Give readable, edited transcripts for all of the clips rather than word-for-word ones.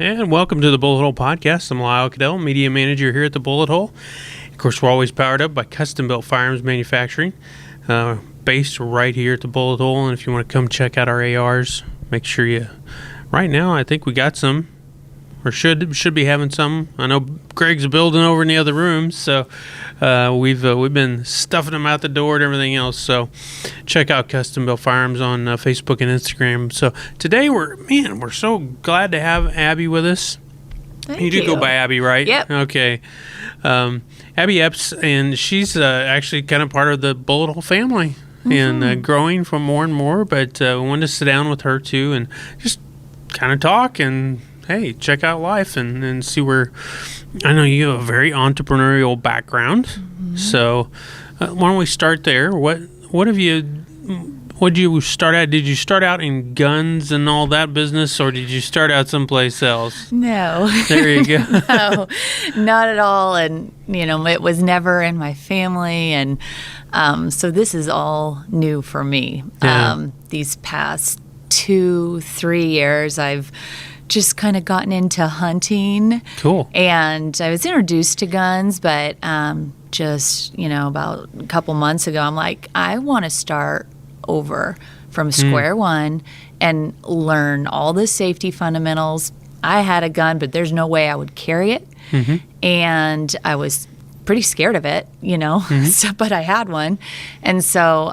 And welcome to the BulletHole podcast. I'm Lyle Cadell, media manager here at the BulletHole. Of course, we're always powered up by custom-built firearms manufacturing, based right here at the BulletHole. And if you want to come check out our ARs, make sure you. Right now, I think we got some, or should be having some. I know Greg's building over in the other room, so we've been stuffing them out the door and everything else. So check out Custom Built Firearms on Facebook and Instagram. So today we're so glad to have Abby with us. Thank you do go by Abby, right? Yep. Okay. Abby Epps, and she's actually kind of part of the BulletHole family and growing from more and more. But we wanted to sit down with her too and just kind of talk and hey, check out life and see where. I know you have a very entrepreneurial background, so why don't we start there? What did you start at? Did you start out in guns and all that business, or did you start out someplace else? No. There you go. No, not at all. And it was never in my family, and so this is all new for me. Yeah. These past 2-3 years, I've just kind of gotten into hunting. Cool. And I was introduced to guns, but just, about a couple months ago, I'm like, I want to start over from square one and learn all the safety fundamentals. I had a gun, but there's no way I would carry it. And I was pretty scared of it, so, but I had one. And so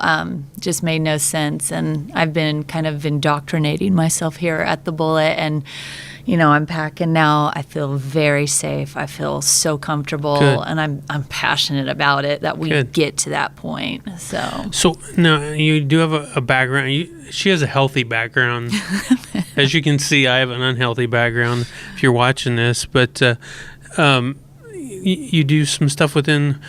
just made no sense. And I've been kind of indoctrinating myself here at the Bullet. And, I'm packing now. I feel very safe. I feel so comfortable. Good. And I'm passionate about it that we get to that point. So now you do have a background. She has a healthy background. As you can see, I have an unhealthy background if you're watching this. But you do some stuff within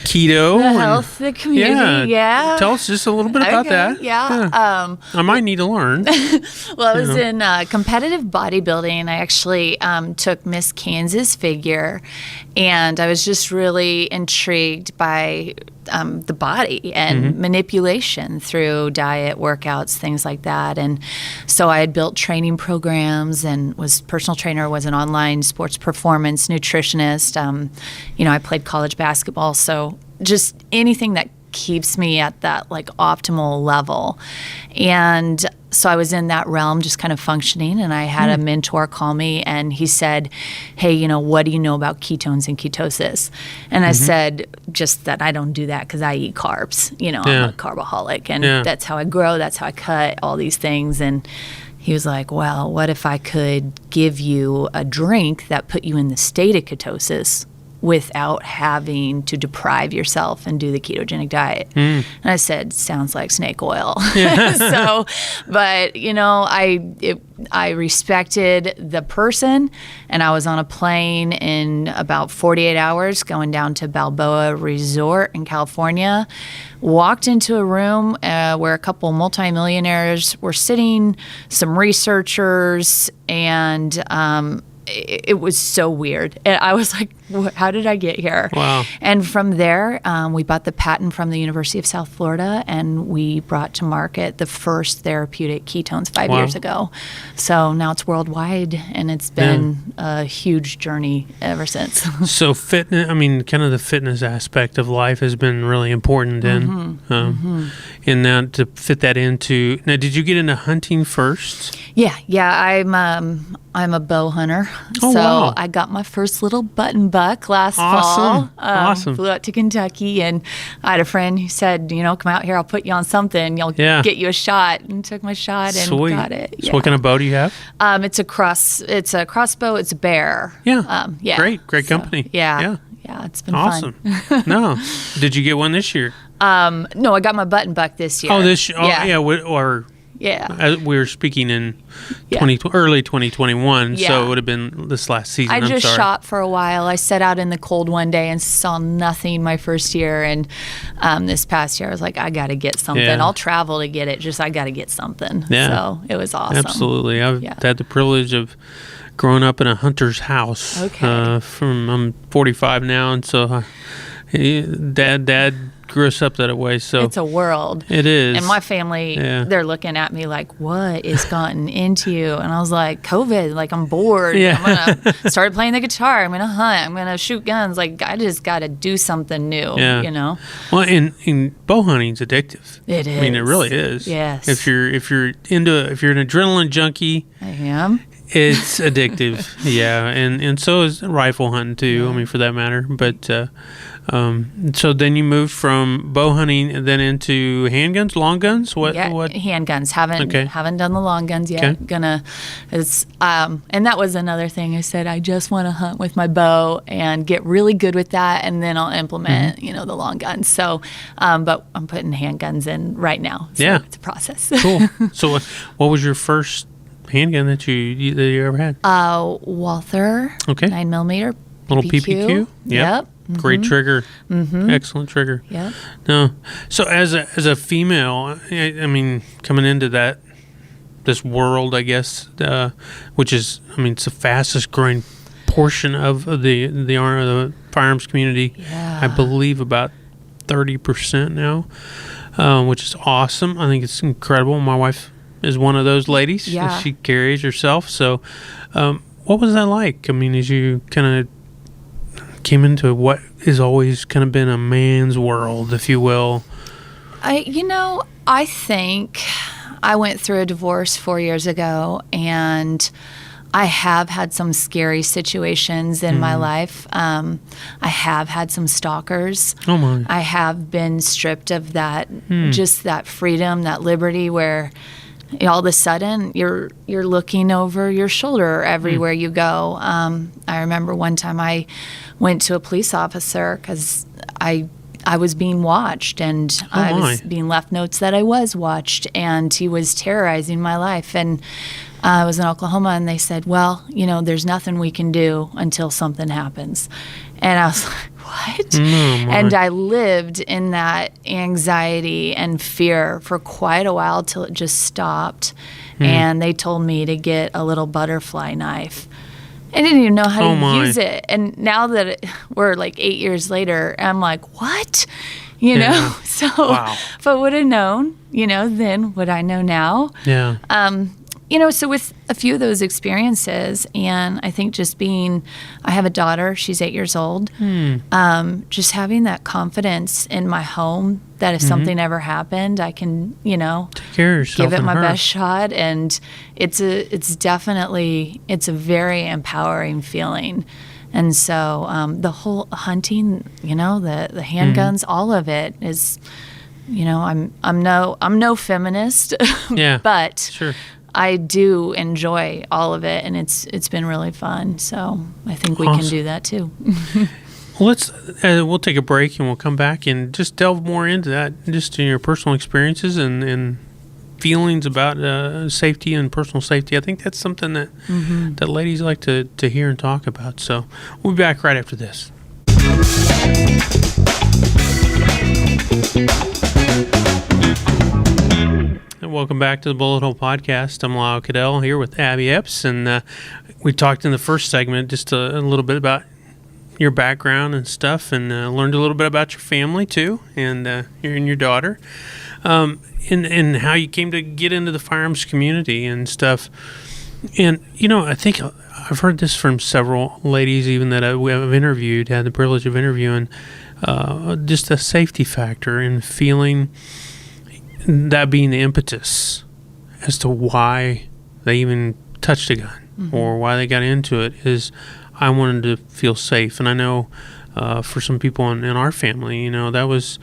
keto. The health, the community, yeah. Tell us just a little bit about that. Yeah. I might need to learn. Well, I was in competitive bodybuilding. I actually took Miss Kansas figure, and I was just really intrigued by the body and manipulation through diet, workouts, things like that. And so I had built training programs and was personal trainer, was an online sports performance nutritionist. I played college basketball, so just anything that keeps me at that optimal level. And so I was in that realm just kind of functioning, and I had a mentor call me, and he said, hey, what do you know about ketones and ketosis? And I said just that I don't do that because I eat carbs. I'm a carboholic, and that's how I grow, that's how I cut, all these things. And he was like, well, what if I could give you a drink that put you in the state of ketosis without having to deprive yourself and do the ketogenic diet? And I said, sounds like snake oil. So, but I respected the person, and I was on a plane in about 48 hours going down to Balboa Resort in California. Walked into a room where a couple multimillionaires were sitting, some researchers, and it was so weird. And I was like, how did I get here? Wow. And from there, we bought the patent from the University of South Florida, and we brought to market the first therapeutic ketones 5 years ago. So now it's worldwide, and it's been a huge journey ever since. So fitness, kind of the fitness aspect of life has been really important then. And now to fit that into, now did you get into hunting first? Yeah. I'm a bow hunter. Oh, so wow. I got my first little button buck last fall. Awesome. Flew out to Kentucky, and I had a friend who said, come out here, I'll put you on something. You'll get you a shot. And took my shot and got it. So what kind of bow do you have? It's a crossbow. It's a bear. Yeah. Great company. Yeah, it's been awesome. fun. No. Did you get one this year? No, I got my button buck this year. Oh, this year. As we were speaking in early 2021, so it would have been this last season. I just shot for a while. I set out in the cold one day and saw nothing my first year, and this past year I was like, I got to get something. I'll travel to get it, I got to get something. So it was awesome. Absolutely. I've had the privilege of growing up in a hunter's house. I'm 45 now, and so Dad grew us up that way. So it's a world. It is. And my family, they're looking at me like, what is gotten into you? And I was like, COVID, like I'm bored. Yeah. I'm going to start playing the guitar. I'm going to hunt. I'm going to shoot guns. Like I just got to do something new, you know? Well, and bow hunting's addictive. It is. I mean, it really is. Yes. If you're if you're an adrenaline junkie, I am. It's addictive. Yeah. And so is rifle hunting too. I mean, for that matter. But, so then you moved from bow hunting and then into handguns, long guns? What? Handguns. Haven't done the long guns yet. Okay. And that was another thing. I said, I just want to hunt with my bow and get really good with that, and then I'll implement, the long guns. So, but I'm putting handguns in right now. So it's a process. Cool. So what was your first handgun that you ever had? Walther. Okay. 9mm. Little PPQ. Yep. Great trigger. Excellent trigger. Yep. No. So as a female, I mean, coming into this world, I guess, which is, I mean, it's the fastest growing portion of the firearms community. Yeah. I believe about 30% now, which is awesome. I think it's incredible. My wife is one of those ladies. Yeah. She carries herself. So, what was that like? I mean, as you kind of came into what has always kind of been a man's world, if you will. I think I went through a divorce 4 years ago, and I have had some scary situations in my life. I have had some stalkers. Oh my! I have been stripped of that, just that freedom, that liberty, where all of a sudden you're looking over your shoulder everywhere you go. I remember one time I went to a police officer because I was being watched, and I was being left notes that I was watched, and he was terrorizing my life. And I was in Oklahoma, and they said, well, there's nothing we can do until something happens. And I was like, what? And I lived in that anxiety and fear for quite a while till it just stopped. And they told me to get a little butterfly knife. I didn't even know how to use it. And now that we're like 8 years later, I'm like, what? So if I would have known, then would I know now? Yeah. So with a few of those experiences, and I think I have a daughter, she's 8 years old, just having that confidence in my home that if something ever happened, I can, take care of yourself, give it my best shot. And it's a very empowering feeling. And so the whole hunting, the handguns, all of it is, I'm no feminist, but sure. I do enjoy all of it, and it's been really fun. So I think we can do that too. Well, we'll take a break and we'll come back and just delve more into that, just in your personal experiences and feelings about safety and personal safety. I think that's something that that ladies like to hear and talk about. So we'll be back right after this. And welcome back to the Bullet Hole Podcast. I'm Lyle Cadell here with Abby Epps, and we talked in the first segment just a little bit about your background and stuff, and learned a little bit about your family too, and your daughter, and how you came to get into the firearms community and stuff. And I think I've heard this from several ladies, even that I've interviewed, had the privilege of interviewing, just a safety factor and feeling that being the impetus as to why they even touched a gun or why they got into it is, I wanted to feel safe. And I know for some people in our family, that was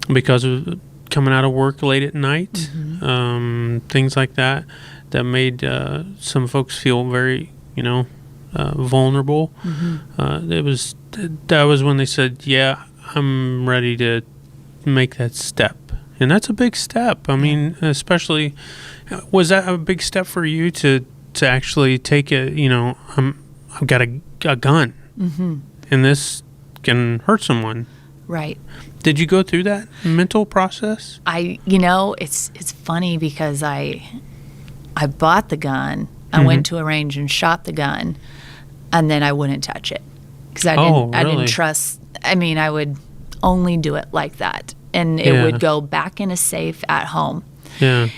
because of coming out of work late at night, things like that made some folks feel very, vulnerable. That was when they said, yeah, I'm ready to make that step. And that's a big step. I mean, especially, was that a big step for you to actually take I've got a gun, and this can hurt someone. Right. Did you go through that mental process? It's funny because I bought the gun. I went to a range and shot the gun, and then I wouldn't touch it because I didn't trust. I mean, I only do it like that. And it would go back in a safe at home. Yeah.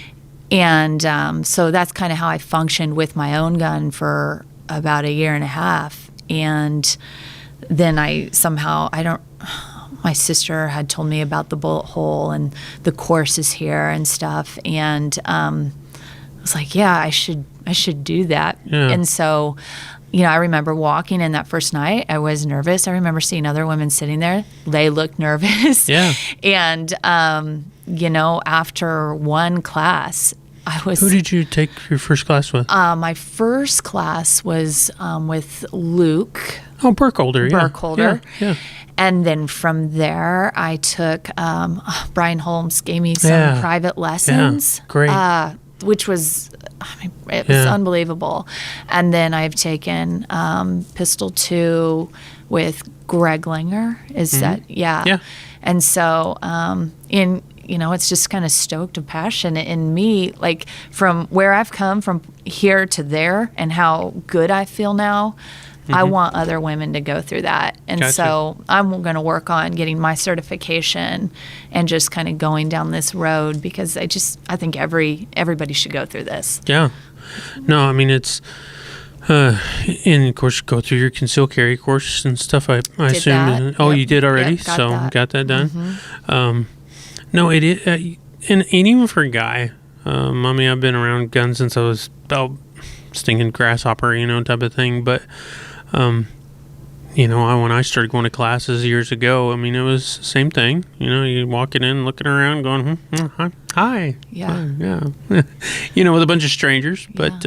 And so that's kind of how I functioned with my own gun for about a year and a half. And then my sister had told me about the BulletHole and the courses here and stuff. And I was like, yeah, I should do that. Yeah. And so, I remember walking in that first night. I was nervous. I remember seeing other women sitting there. They looked nervous. Yeah. And, after one class, I was... Who did you take your first class with? My first class was with Luke. Oh, Burkholder. Burkholder. Yeah. And then from there, I took... Brian Holmes gave me some private lessons. Yeah. Great. Which was... it was unbelievable. And then I've taken Pistol 2 with Greg Linger. Is that... Yeah. Yeah. And so it's just kind of stoked a passion in me, like from where I've come from here to there and how good I feel now. I want other women to go through that. And so I'm going to work on getting my certification and just kind of going down this road because I think everybody should go through this. Yeah. No, I mean, it's, and of course, go through your concealed carry course and stuff. I assume. Oh, you did already? Yep, got that done? No, it is, and even for a guy, I mean, I've been around guns since I was about stinking grasshopper, type of thing. But, when I started going to classes years ago, I mean, it was the same thing. You walking in, looking around, going, hi. Yeah. Yeah. With a bunch of strangers. But,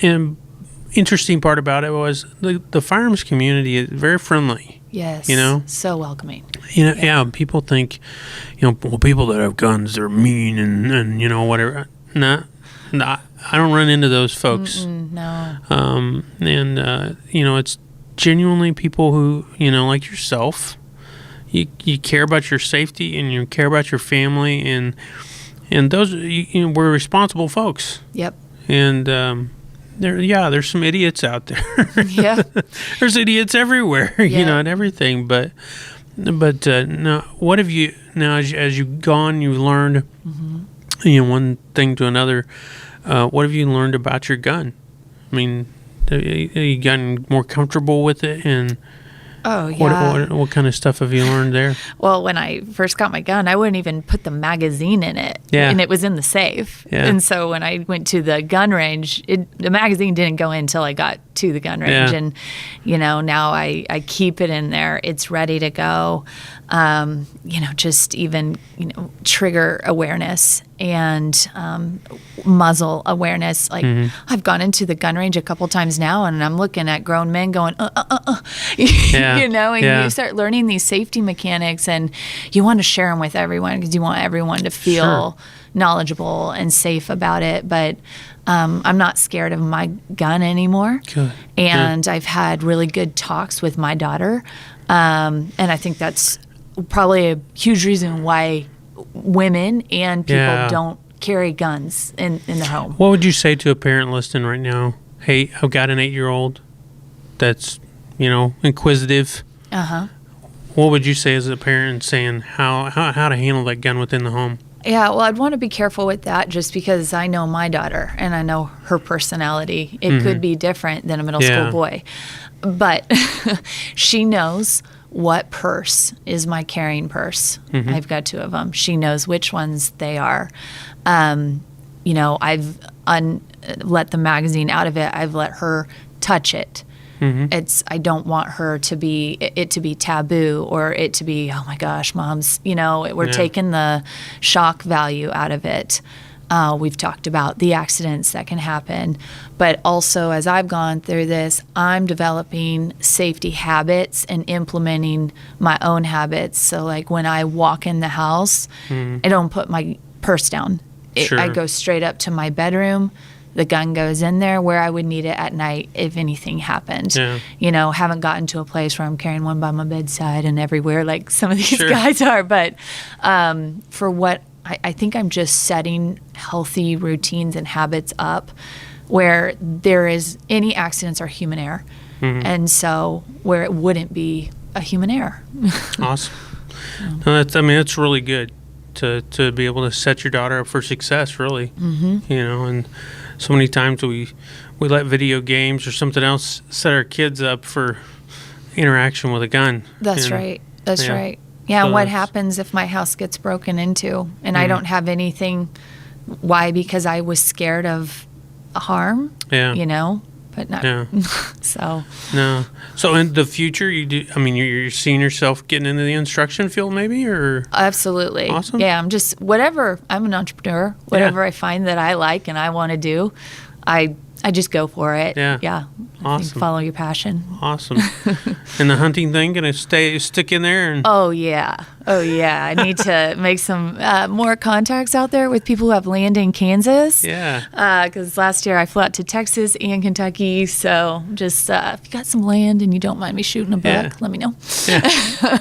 and interesting part about it was the firearms community is very friendly. Yes. So welcoming. People think, people that have guns, they're mean and whatever. Nah, I don't run into those folks. No. It's genuinely people who, like yourself, you care about your safety and you care about your family and those, we're responsible folks. Yep. And, there's some idiots out there. Yeah. There's idiots everywhere, and everything. But now, what have you, now as you've gone, you've learned, one thing to another, what have you learned about your gun? I mean, have you gotten more comfortable with it? And oh, yeah. What kind of stuff have you learned there? Well, when I first got my gun, I wouldn't even put the magazine in it. Yeah. And it was in the safe. Yeah. And so when I went to the gun range, the magazine didn't go in until I got to the gun range. Yeah. And, now I keep it in there. It's ready to go. Just even, trigger awareness and muzzle awareness. Like I've gone into the gun range a couple times now and I'm looking at grown men going, Yeah. And you start learning these safety mechanics and you want to share them with everyone because you want everyone to feel knowledgeable and safe about it. But I'm not scared of my gun anymore. Good. And I've had really good talks with my daughter. And I think that's probably a huge reason why women and people don't carry guns in their home. What would you say to a parent listening right now? Hey, I've got an 8-year-old that's, inquisitive. What would you say as a parent saying how to handle that gun within the home? Yeah, well, I'd want to be careful with that just because I know my daughter and I know her personality. It could be different than a middle school boy. But she knows what purse is my carrying purse. I've got 2 of them. She knows which ones they are. I've let the magazine out of it. I've let her touch it. I don't want her to be taboo or it to be, oh my gosh, mom's, we're taking the shock value out of it. We've talked about the accidents that can happen, but also as I've gone through this, I'm developing safety habits and implementing my own habits. So like when I walk in the house, I don't put my purse down. I go straight up to my bedroom. The gun goes in there where I would need it at night if anything happened. Yeah. Haven't gotten to a place where I'm carrying one by my bedside and everywhere like some of these guys are. But for what I think I'm just setting healthy routines and habits up where there is any accidents are human error. And so where it wouldn't be a human error. Awesome. No, that's really good to be able to set your daughter up for success, really. And so many times we let video games or something else set our kids up for interaction with a gun. That's right. That's right. Yeah, so what happens if my house gets broken into and I don't have anything? Why? Because I was scared of harm, but not. Yeah. So. No. So in the future, you're seeing yourself getting into the instruction field maybe, or? Absolutely. Awesome. Yeah, I'm an entrepreneur. Whatever I find that I like and I want to do, I just go for it. Yeah. Yeah. Awesome. Follow your passion. Awesome. And the hunting thing, gonna stick in there? Oh yeah. I need to make some more contacts out there with people who have land in Kansas. Yeah. Because last year I flew out to Texas and Kentucky. So just if you got some land and you don't mind me shooting a buck, let me know. Yeah.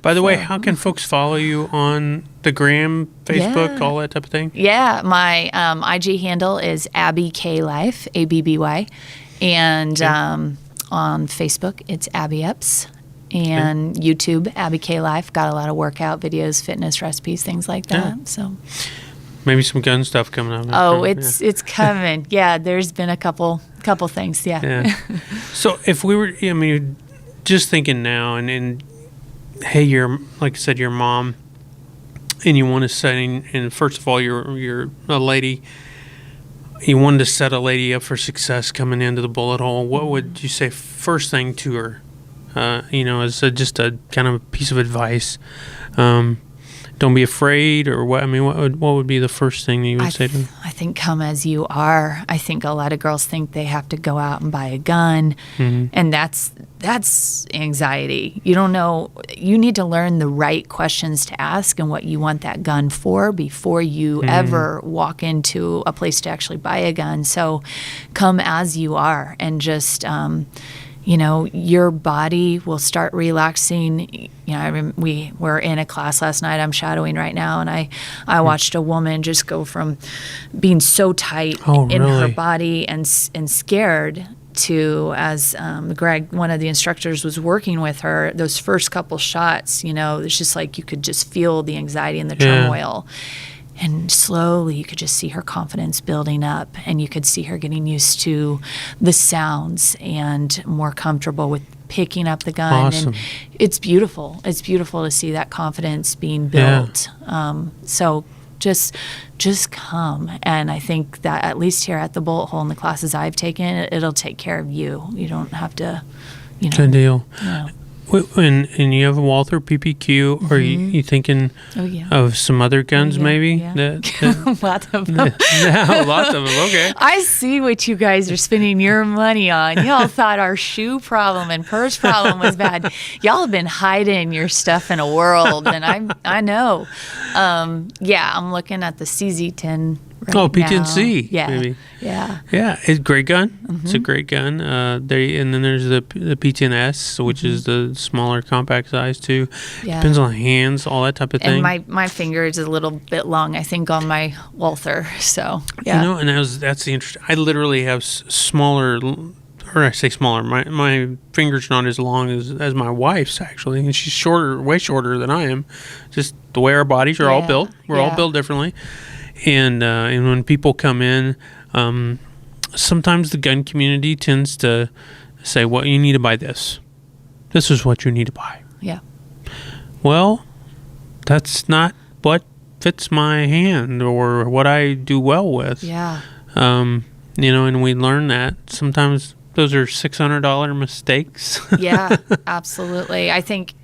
By the way, how can folks follow you on the Gram, Facebook, all that type of thing? Yeah, my IG handle is Abby K Life, ABBY, and on Facebook it's Abby Epps, and YouTube Abby K Life. Got a lot of workout videos, fitness recipes, things like that. Yeah. So maybe some gun stuff coming up. Oh, it's coming. Yeah, there's been a couple things. Yeah. So if we were, just thinking now, and hey, you're, like I said, your mom, and you want to set in, and first of all, you're a lady, you wanted to set a lady up for success coming into the bullet hole. What would you say first thing to her, as just a kind of piece of advice? Don't be afraid, or what? What would be the first thing that you would say to them? I think come as you are. I think a lot of girls think they have to go out and buy a gun, and that's anxiety. You don't know. You need to learn the right questions to ask and what you want that gun for before you ever walk into a place to actually buy a gun. So come as you are, and just your body will start relaxing. We were in a class last night. I'm shadowing right now, and I watched a woman just go from being so tight in her body and scared to, as Greg, one of the instructors, was working with her, those first couple shots, it's just like you could just feel the anxiety and the turmoil. And slowly you could just see her confidence building up, and you could see her getting used to the sounds and more comfortable with picking up the gun. Awesome. And it's beautiful. It's beautiful to see that confidence being built. So just come. And I think that at least here at the Bullet Hole in the classes I've taken, it'll take care of you. You don't have to, Good deal. And you have a Walther PPQ. Are you thinking of some other guns maybe? Yeah. Lots of them. Lots of them. Okay. I see what you guys are spending your money on. Y'all thought our shoe problem and purse problem was bad. Y'all have been hiding your stuff in a world, and I know. I'm looking at the CZ10 right P10C. Yeah. Maybe. Yeah. Yeah, it's a great gun. It's a great gun. And then there's the P10S, which is the smaller compact size too. Yeah. Depends on hands, all that type of thing. And my finger is a little bit long, I think, on my Walther. So yeah. And that's the interesting. I literally have smaller, or I say smaller. My finger's not as long as my wife's actually, and she's shorter, way shorter than I am. Just the way our bodies are all built. We're all built differently. And when people come in, sometimes the gun community tends to say, well, you need to buy this. This is what you need to buy. Yeah. Well, that's not what fits my hand or what I do well with. Yeah. And we learn that sometimes those are $600 mistakes. Yeah, absolutely. I think,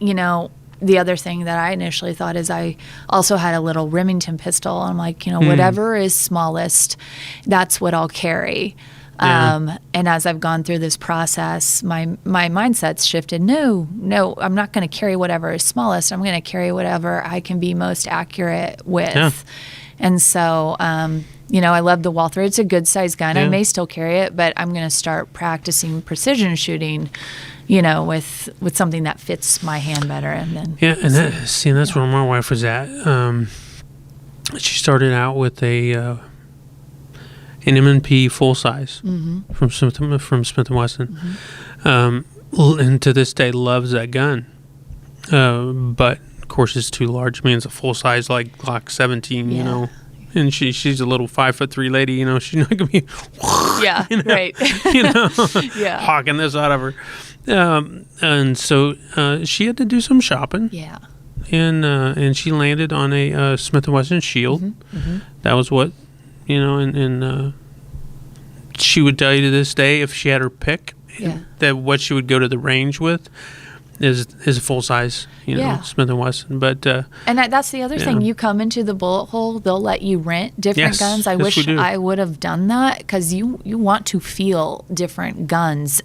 the other thing that I initially thought is I also had a little Remington pistol. I'm like, whatever is smallest, that's what I'll carry. And as I've gone through this process, my mindset's shifted. No, I'm not going to carry whatever is smallest. I'm going to carry whatever I can be most accurate with. Yeah. And so, I love the Walther. It's a good size gun. I may still carry it, but I'm going to start practicing precision shooting, with something that fits my hand better. And then that's where my wife was at. She started out with an M&P full size from Smith & Wesson, and to this day loves that gun. But of course, is too large. I mean, it's a full size like Glock 17, you know. And she's a little 5'3" lady, you know. She's not gonna be, yeah, you know, right, you know, yeah, hawking this out of her. And so she had to do some shopping. Yeah. And she landed on a Smith & Wesson Shield. That was what, you know, and she would tell you to this day, if she had her pick, that what she would go to the range with is a full size, you know, Smith & Wesson. But and that's the other thing. You come into the BulletHole, they'll let you rent different guns. I wish I would have done that, because you want to feel different guns.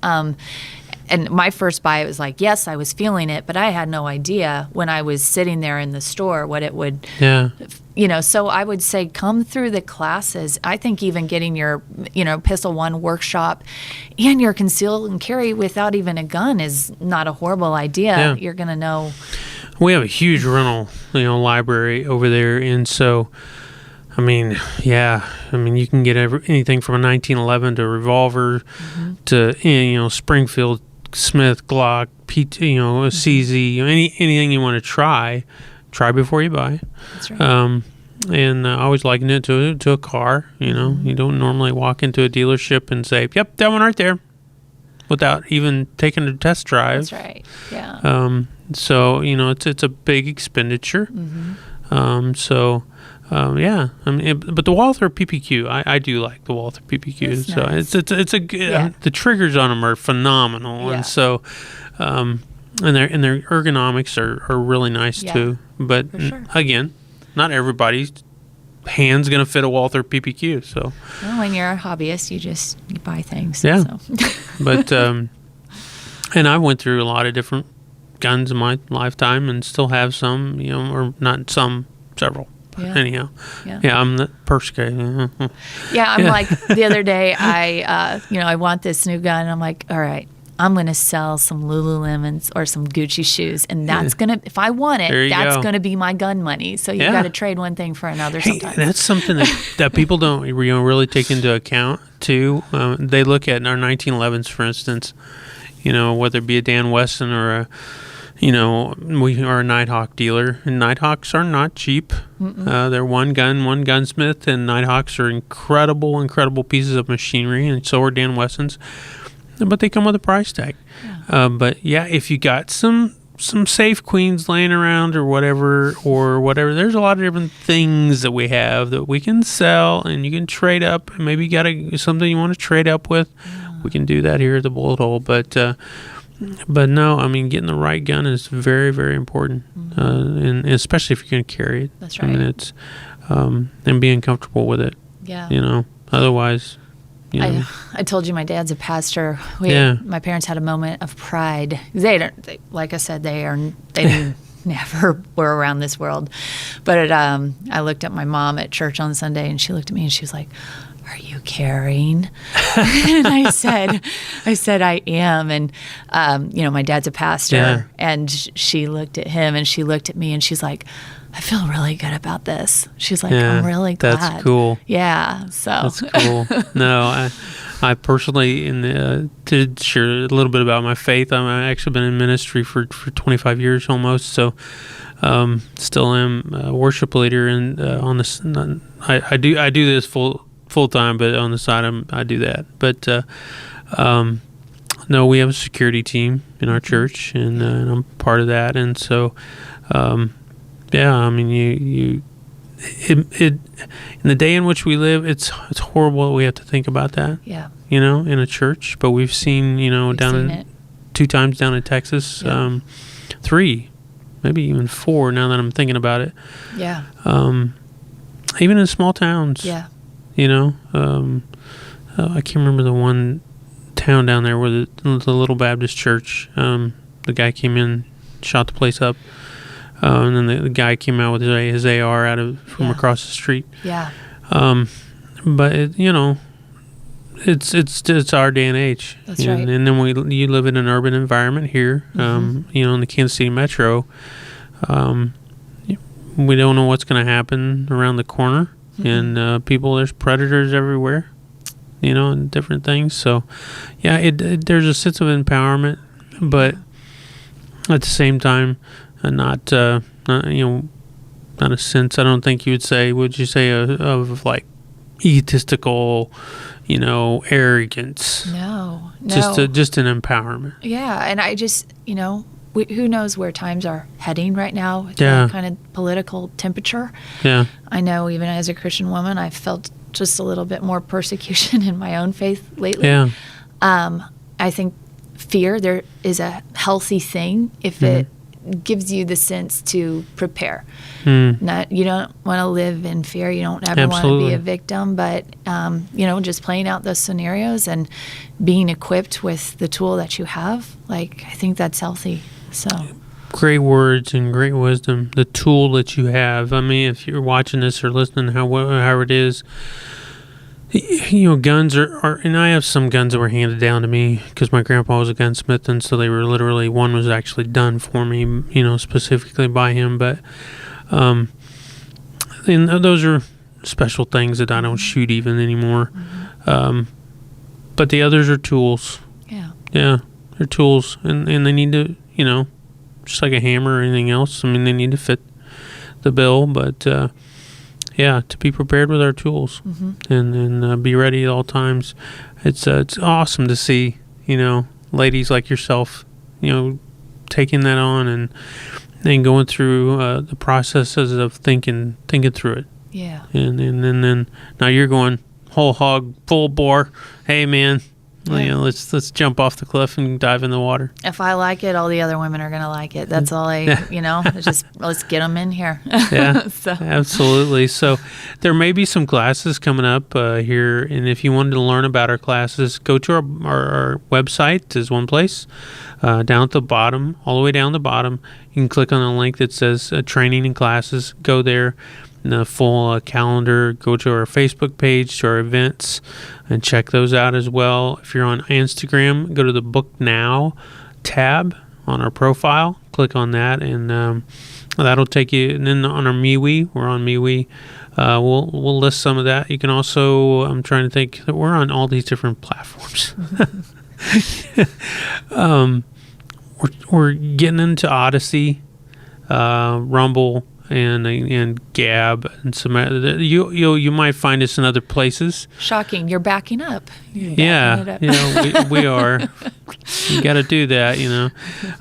And my first buy, it was like, yes, I was feeling it, but I had no idea when I was sitting there in the store what it would, you know. So I would say come through the classes. I think even getting your, you know, Pistol 1 workshop and your conceal and carry without even a gun is not a horrible idea. Yeah. You're going to know. We have a huge rental, you know, library over there. And so, I mean, you can get anything from a 1911 to a revolver to, you know, Springfield, Smith, Glock, you know, CZ, you know, anything you want to try before you buy. That's right. And I always liken it to a car. You know, you don't normally walk into a dealership and say, "Yep, that one right there," without even taking a test drive. That's right. Yeah. So you know, it's a big expenditure. I mean, but the Walther PPQ, I do like the Walther PPQ. So nice. it's a good. The triggers on them are phenomenal, and so, and their ergonomics are really nice too. But again, not everybody's hand's gonna fit a Walther PPQ. So, well, when you're a hobbyist, you buy things. Yeah, so. But and I went through a lot of different guns in my lifetime, and still have some, you know, or not some, several. Anyhow, I'm the purse guy. I'm like, the other day, I want this new gun. And I'm like, all right, I'm going to sell some Lululemons or some Gucci shoes. And that's going to, if I want it, that's going to be my gun money. So you got to trade one thing for another sometimes. That's something that people don't really take into account, too. They look at our 1911s, for instance, you know, whether it be a Dan Wesson or a, you know, we are a Nighthawk dealer, and Nighthawks are not cheap. They're one gunsmith, and Nighthawks are incredible pieces of machinery, and so are Dan Wessons. But they come with a price tag. But if you got some safe queens laying around or whatever, there's a lot of different things that we have that we can sell, and you can trade up. And maybe you got something you want to trade up with. We can do that here at the BulletHole, But no, I mean, getting the right gun is very, very important, and especially if you're going to carry it. That's right. I mean, it's and being comfortable with it. Yeah. You know, otherwise, you know. I told you my dad's a pastor. My parents had a moment of pride. Like I said, they never were around this world. But I looked at my mom at church on Sunday, and she looked at me and she was like, "Are you carrying?" And I said, "I am." And, you know, my dad's a pastor, and she looked at him and she looked at me and she's like, "I feel really good about this." She's like, "I'm really glad." That's cool. Yeah. So that's cool. No, I personally, to share a little bit about my faith, I've actually been in ministry for 25 years almost. So, still am a worship leader, and on this, I do this full time, but on the side I do that. But no, we have a security team in our church, and I'm part of that. And so, I mean, in the day in which we live, it's horrible that we have to think about that. Yeah. You know, in a church, but we've seen, you know, two times down in Texas, 3, maybe even 4. Now that I'm thinking about it. Yeah. Even in small towns. Yeah. You know, I can't remember the one town down there where the little Baptist church, the guy came in, shot the place up, and then the guy came out with his AR from across the street. Yeah. But you know, it's our day and age. That's right. And then you live in an urban environment here, you know, in the Kansas City metro. We don't know what's going to happen around the corner. And there's predators everywhere, you know, and different things. So, there's a sense of empowerment, but at the same time, not not a sense. I don't think you would say. Would you say of like egotistical, arrogance? No. Just an empowerment. Yeah, and I just, who knows where times are heading right now with Yeah. the kind of political temperature. Yeah. I know even as a Christian woman, I've felt just a little bit more persecution in my own faith lately. Yeah. I think fear, there is a healthy thing if it gives you the sense to prepare. You don't want to live in fear. You don't ever want to Absolutely. be a victim, but just playing out those scenarios and being equipped with the tool that you have, I think that's healthy. So Great words and great wisdom. The tool that you have. I mean, if you're watching this or listening, however it is, guns are, and I have some guns that were handed down to me because my grandpa was a gunsmith, and so they were literally, one was actually done for me, specifically by him. But, and those are special things that I don't shoot even anymore. But the others are tools. yeah. Yeah, they're tools, and they need to, just like a hammer or anything else. I mean, they need to fit the bill, but to be prepared with our tools and be ready at all times. It's awesome to see, ladies like yourself, taking that on and going through the processes of thinking through it. Yeah. And then now you're going whole hog, full bore. Hey, man. Yeah. Let's jump off the cliff and dive in the water. If I like it, all the other women are going to like it. That's all just let's get them in here. Yeah, So. Absolutely. So there may be some classes coming up here, and if you wanted to learn about our classes, go to our website is one place. Down at the bottom, all the way down the bottom, you can click on the link that says training and classes. Go there. The full calendar, go to our Facebook page, to our events, and check those out as well. If you're on Instagram, go to the Book Now tab on our profile. Click on that, and that'll take you. And then on our MeWe, we're on MeWe. We'll list some of that. You can also, I'm trying to think, that we're on all these different platforms. We're getting into Odyssey, Rumble, and Gab, and some you might find us in other places. Shocking, you're backing up. Yeah, we are. You got to do that,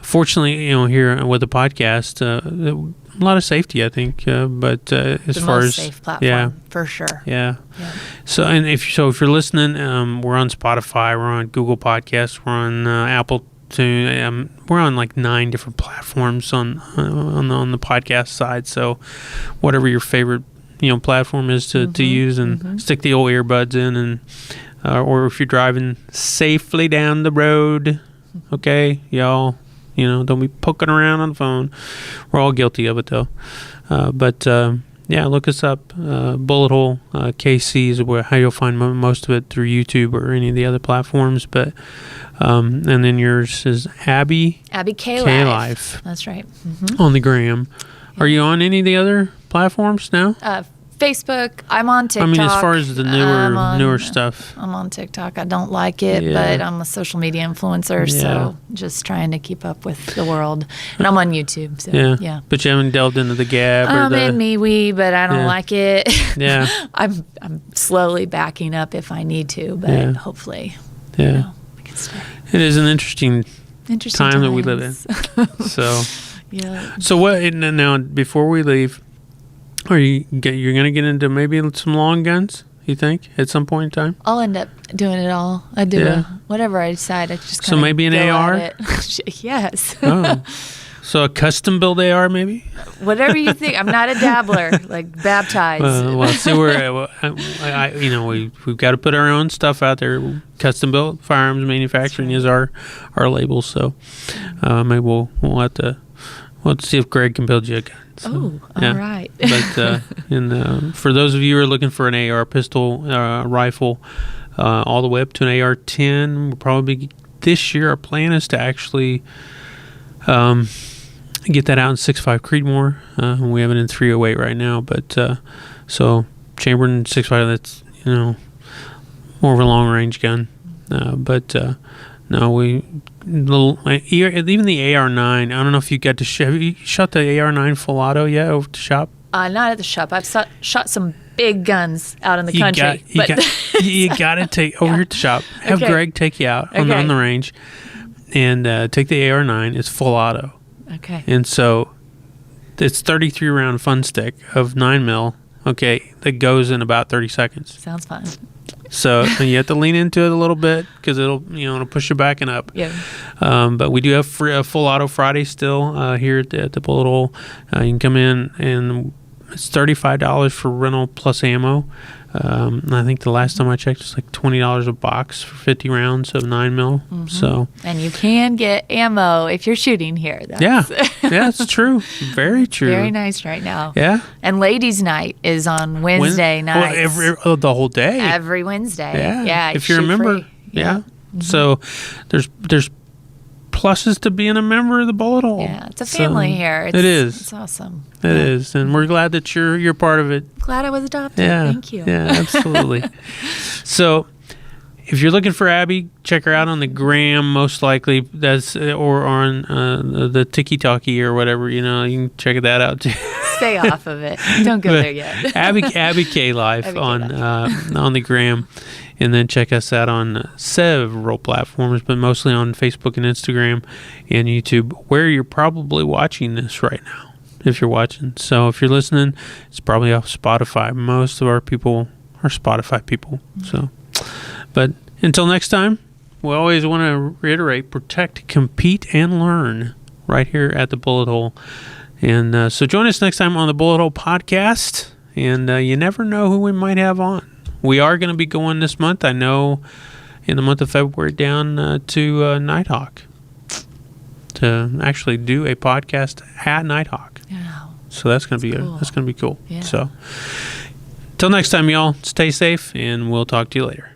Fortunately, here with the podcast, a lot of safety, I think. But as the far most as safe platform, for sure. Yeah. So if you're listening, we're on Spotify, we're on Google Podcasts, we're on Apple. We're on like 9 different platforms on the podcast side. So whatever your favorite platform is to use, and stick the old earbuds in, and or if you're driving safely down the road, okay, y'all, don't be poking around on the phone. We're all guilty of it though. But look us up. BulletHole KC is how you'll find most of it, through YouTube or any of the other platforms. But and then yours is Abby K Life. That's right. On the gram. Are you on any of the other platforms now? Facebook. I'm on TikTok. I mean, as far as the newer stuff. I'm on TikTok. I don't like it, but I'm a social media influencer, so just trying to keep up with the world. And I'm on YouTube. So, yeah. But you haven't delved into the Gab or the... in MeWe, but I don't like it. Yeah. I'm slowly backing up if I need to, but hopefully, we can stay. It is an interesting time that we live in. So, So what? Now, before we leave, you're going to get into maybe some long guns? You think at some point in time? I'll end up doing it all. I do whatever I decide. I just so maybe an AR. Yes. Oh. So a custom build AR, maybe? Whatever you think. I'm not a dabbler, like baptized. Well, see, we've got to put our own stuff out there. Custom built firearms manufacturing is our label. So maybe we'll have to see if Greg can build you a gun. So, all right. But for those of you who are looking for an AR pistol, rifle, all the way up to an AR-10, we'll probably this year. Our plan is to actually get that out in 6.5 Creedmoor. We have it in 308 right now, but so Chamberlain 6.5. That's more of a long range gun. But no, we even the AR-9. I don't know if you got to have you shot the AR-9 full auto yet over at the shop? Not at the shop. I've shot some big guns out in the country. You got to take over here at the shop. Have Greg take you out on the range and take the AR-9. It's full auto. Okay. And so it's 33 round fun stick of 9mm. Okay, that goes in about 30 seconds. Sounds fun. So you have to lean into it a little bit because it'll push you back and up. Yeah. But we do have full auto Friday still here at the BulletHole. You can come in and it's $35 for rental plus ammo. I think the last time I checked, it's like $20 a box for 50 rounds of 9mm. Mm-hmm. So, and you can get ammo if you're shooting here. Yeah, it's true. Very true. Very nice right now. Yeah. And ladies' night is on Wednesday nights. The whole day. Every Wednesday. Yeah. If you're a member. Free. Yeah. Mm-hmm. So there's pluses to being a member of the BulletHole. Yeah, it's a family here. It is. It's awesome. It is, and we're glad that you're part of it. Glad I was adopted. Yeah, Thank you. Yeah, absolutely. So, if you're looking for Abby, check her out on the gram. Most likely, that's or on the Tiki or whatever. You can check that out too. Stay off of it. Don't go there yet. Abby K Life on the gram. And then check us out on several platforms, but mostly on Facebook and Instagram and YouTube, where you're probably watching this right now, if you're watching. So if you're listening, it's probably off Spotify. Most of our people are Spotify people. So, but until next time, we always want to reiterate, protect, compete, and learn right here at the BulletHole. And so join us next time on the BulletHole podcast. And you never know who we might have on. We are going to be going this month, I know, in the month of February down to Nighthawk to actually do a podcast at Nighthawk. Yeah. So that's going to be cool. That's going to be cool. Yeah. So till next time, y'all, stay safe, and we'll talk to you later.